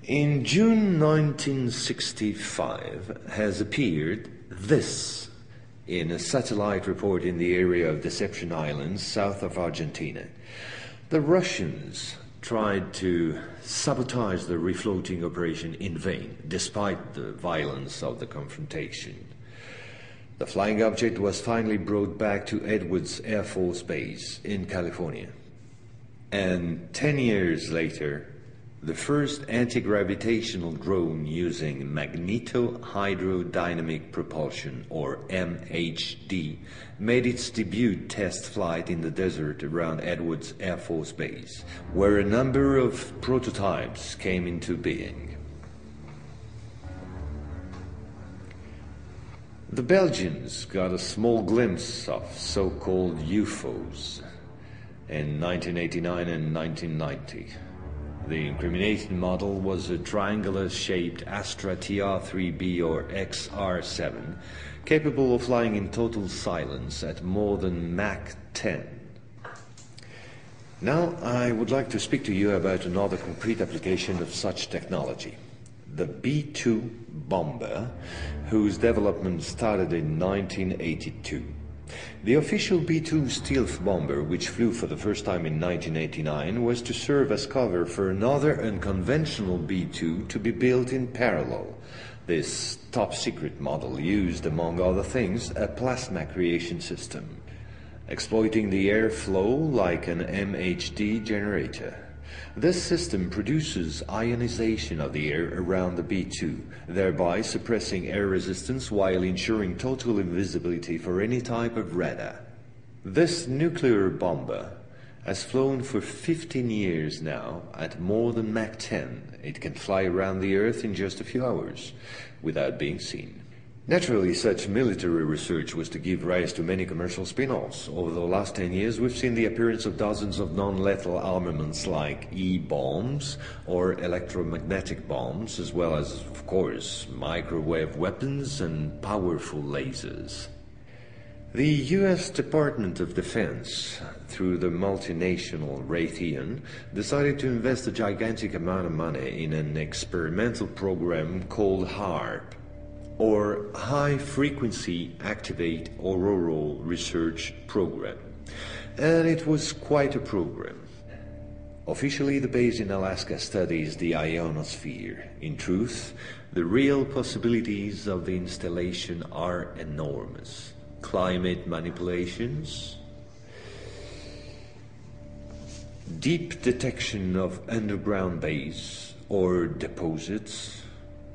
In June 1965 has appeared this in a satellite report in the area of Deception Islands, south of Argentina. The Russians tried to sabotage the refloating operation in vain, despite the violence of the confrontation. The flying object was finally brought back to Edwards Air Force Base in California. And 10 years later, the first anti-gravitational drone using magneto-hydrodynamic propulsion, or MHD, made its debut test flight in the desert around Edwards Air Force Base, where a number of prototypes came into being. The Belgians got a small glimpse of so-called UFOs in 1989 and 1990. The incriminating model was a triangular-shaped Astra TR-3B or XR-7, capable of flying in total silence at more than Mach 10. Now I would like to speak to you about another concrete application of such technology, the B-2 bomber, whose development started in 1982. The official B-2 stealth bomber, which flew for the first time in 1989, was to serve as cover for another unconventional B-2 to be built in parallel. This top-secret model used, among other things, a plasma creation system, exploiting the airflow like an MHD generator. This system produces ionization of the air around the B-2, thereby suppressing air resistance while ensuring total invisibility for any type of radar. This nuclear bomber has flown for 15 years now at more than Mach 10. It can fly around the Earth in just a few hours without being seen. Naturally, such military research was to give rise to many commercial spin-offs. Over the last 10 years, we've seen the appearance of dozens of non-lethal armaments like E-bombs or electromagnetic bombs, as well as, of course, microwave weapons and powerful lasers. The U.S. Department of Defense, through the multinational Raytheon, decided to invest a gigantic amount of money in an experimental program called HAARP, or High Frequency Activate Auroral Research Program. And it was quite a program. Officially, the base in Alaska studies the ionosphere. In truth, the real possibilities of the installation are enormous. Climate manipulations, deep detection of underground base or deposits,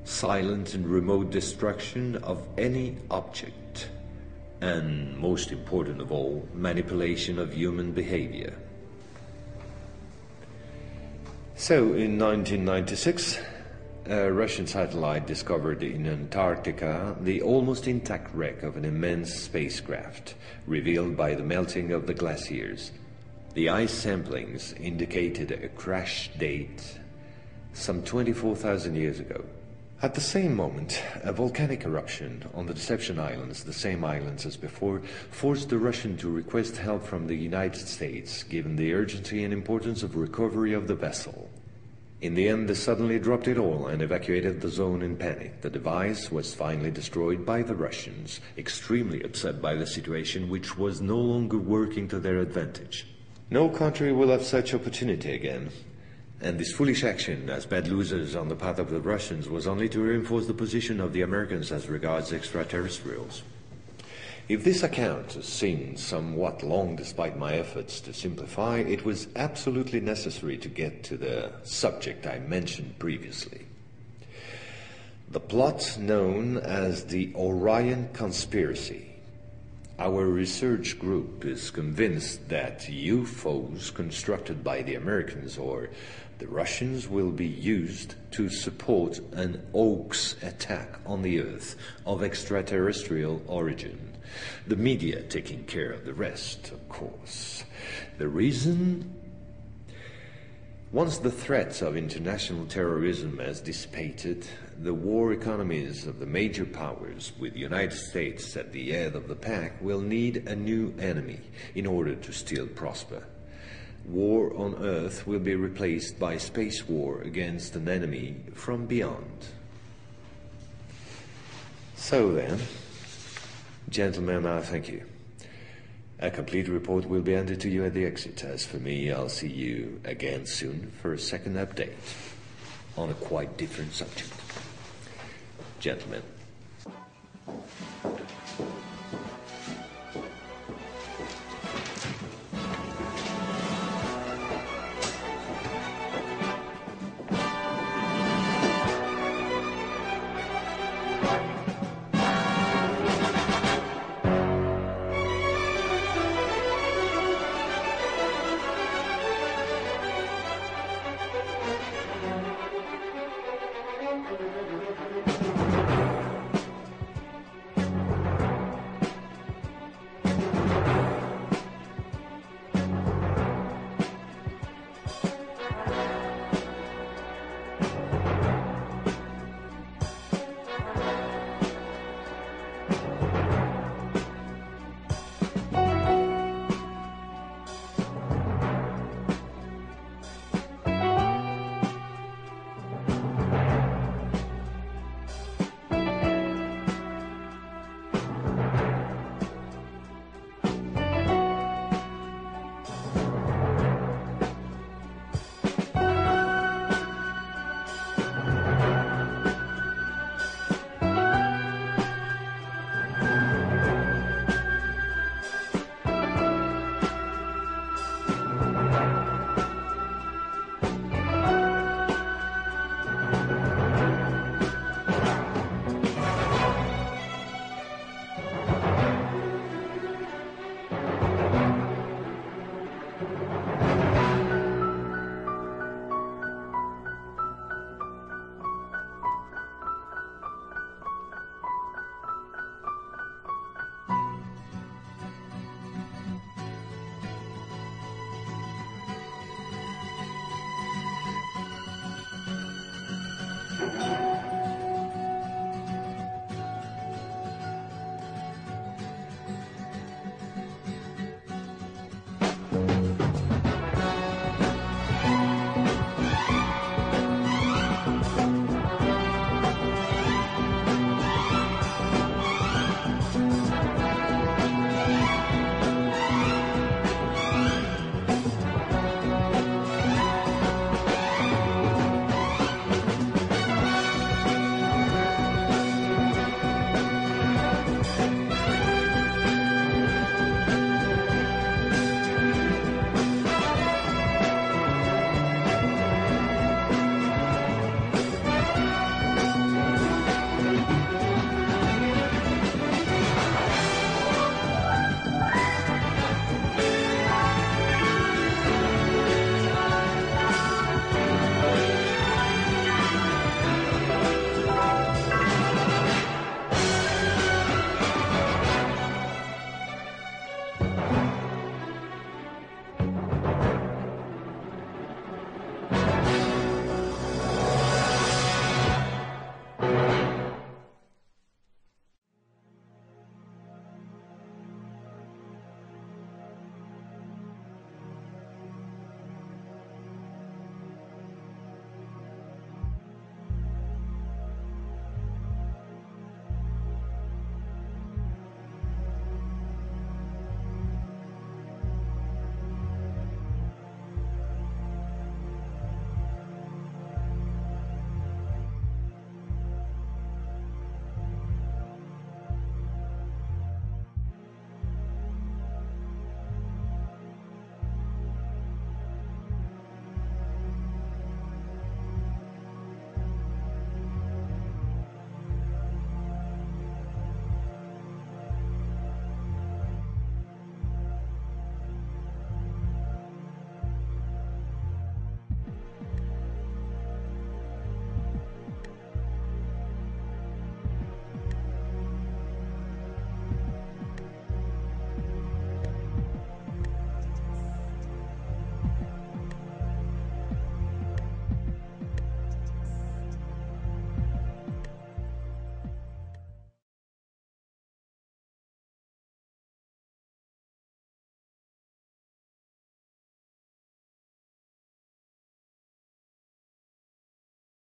silent and remote destruction of any object, and most important of all, manipulation of human behavior. So in 1996, a Russian satellite discovered in Antarctica the almost intact wreck of an immense spacecraft, revealed by the melting of the glaciers. The ice samplings indicated a crash date some 24,000 years ago. At the same moment, a volcanic eruption on the Deception Islands, the same islands as before, forced the Russian to request help from the United States, given the urgency and importance of recovery of the vessel. In the end, they suddenly dropped it all and evacuated the zone in panic. The device was finally destroyed by the Russians, extremely upset by the situation, which was no longer working to their advantage. No country will have such opportunity again. And this foolish action, as bad losers on the part of the Russians, was only to reinforce the position of the Americans as regards extraterrestrials. If this account seemed somewhat long despite my efforts to simplify, it was absolutely necessary to get to the subject I mentioned previously. The plot known as the Orion Conspiracy. Our research group is convinced that UFOs constructed by the Americans or the Russians will be used to support an hoax attack on the Earth of extraterrestrial origin. The media taking care of the rest, of course. The reason? Once the threat of international terrorism has dissipated, the war economies of the major powers, with the United States at the head of the pack, will need a new enemy in order to still prosper. war on Earth will be replaced by space war against an enemy from beyond. So then, gentlemen, I thank you. A complete report will be handed to you at the exit. As for me, I'll see you again soon for a second update on a quite different subject. Gentlemen.